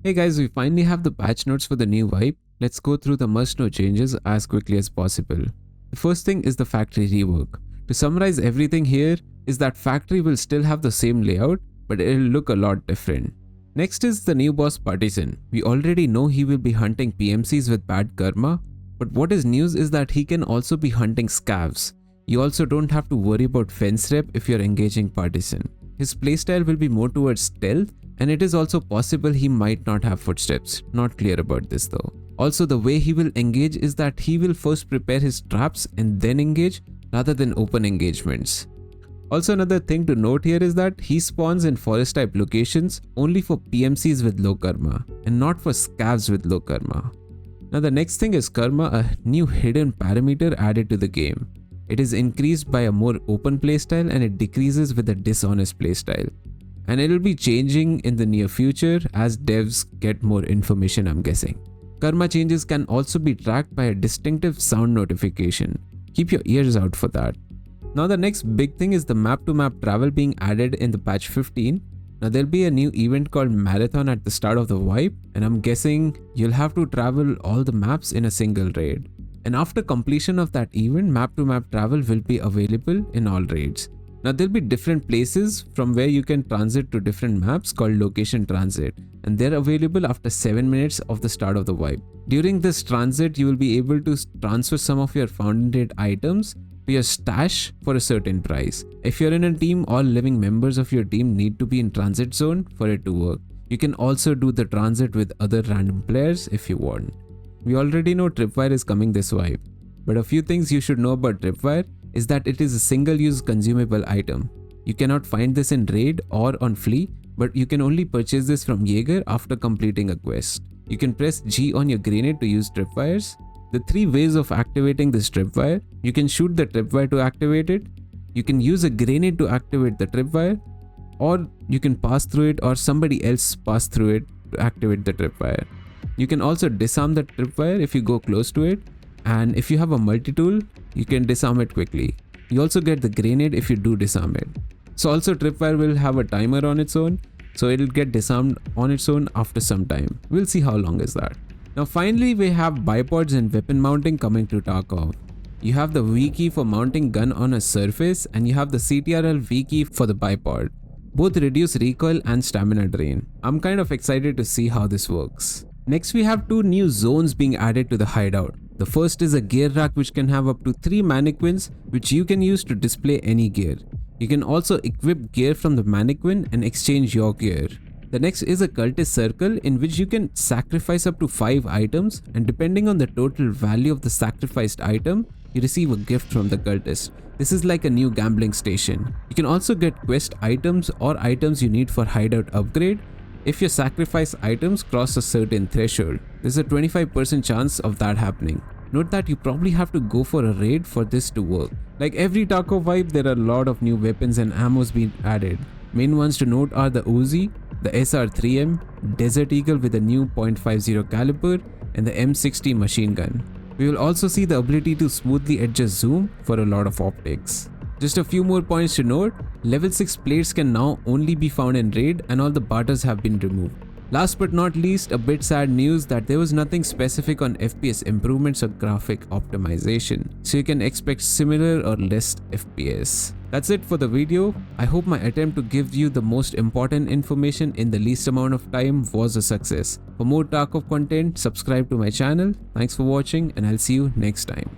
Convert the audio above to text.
Hey guys, we finally have the patch notes for the new wipe. Let's go through the must-know changes as quickly as possible. The first thing is the factory rework. To summarize everything here is that factory will still have the same layout, but it'll look a lot different. Next is the new boss Partisan. We already know he will be hunting PMCs with bad karma, but what is news is that he can also be hunting scavs. You also don't have to worry about fence rep if you're engaging Partisan. His playstyle will be more towards stealth, and it is also possible he might not have footsteps. Not clear about this though. Also, the way he will engage is that he will first prepare his traps and then engage rather than open engagements. Also, another thing to note here is that he spawns in forest type locations only for PMCs with low karma and not for scavs with low karma. Now the next thing is karma, a new hidden parameter added to the game. It is increased by a more open playstyle and it decreases with a dishonest playstyle. And it will be changing in the near future as devs get more information, I'm guessing. Karma changes can also be tracked by a distinctive sound notification. Keep your ears out for that. Now the next big thing is the map-to-map travel being added in the patch 15. Now there'll be a new event called Marathon at the start of the wipe, and I'm guessing you'll have to travel all the maps in a single raid. And after completion of that event, map-to-map travel will be available in all raids. Now there'll be different places from where you can transit to different maps called location transit, and they're available after 7 minutes of the start of the wipe. During this transit, you will be able to transfer some of your founded items to your stash for a certain price. If you're in a team, all living members of your team need to be in transit zone for it to work. You can also do the transit with other random players if you want. We already know Tripwire is coming this wipe, but a few things you should know about Tripwire is that it is a single-use consumable item. You cannot find this in raid or on flea, but you can only purchase this from Jaeger after completing a quest. You can press G on your grenade to use tripwires. The 3 ways of activating this tripwire: you can shoot the tripwire to activate it, you can use a grenade to activate the tripwire, or you can pass through it or somebody else pass through it to activate the tripwire. You can also disarm the tripwire if you go close to it, and if you have a multi-tool, you can disarm it quickly. You also get the grenade if you do disarm it. So also Tripwire will have a timer on its own, so it'll get disarmed on its own after some time. We'll see how long is that. Now finally we have BIPODS and weapon mounting coming to Tarkov. You have the V key for mounting gun on a surface, and you have the CTRL V key for the bipod. Both reduce recoil and stamina drain. I'm kind of excited to see how this works. Next we have 2 new zones being added to the hideout. The first is a gear rack which can have up to 3 mannequins which you can use to display any gear. You can also equip gear from the mannequin and exchange your gear. The next is a cultist circle in which you can sacrifice up to 5 items, and depending on the total value of the sacrificed item, you receive a gift from the cultist. This is like a new gambling station. You can also get quest items or items you need for hideout upgrade if your sacrifice items cross a certain threshold. There's a 25% chance of that happening. Note that you probably have to go for a raid for this to work. Like every Tarkov wipe, there are a lot of new weapons and ammos being added. Main ones to note are the Uzi, the SR3M, Desert Eagle with a new .50 caliber, and the M60 machine gun. We will also see the ability to smoothly adjust zoom for a lot of optics. Just a few more points to note: level 6 plates can now only be found in raid, and all the barters have been removed. Last but not least, a bit sad news that there was nothing specific on FPS improvements or graphic optimization, so you can expect similar or less FPS. That's it for the video. I hope my attempt to give you the most important information in the least amount of time was a success. For more Tarkov content, subscribe to my channel. Thanks for watching, and I'll see you next time.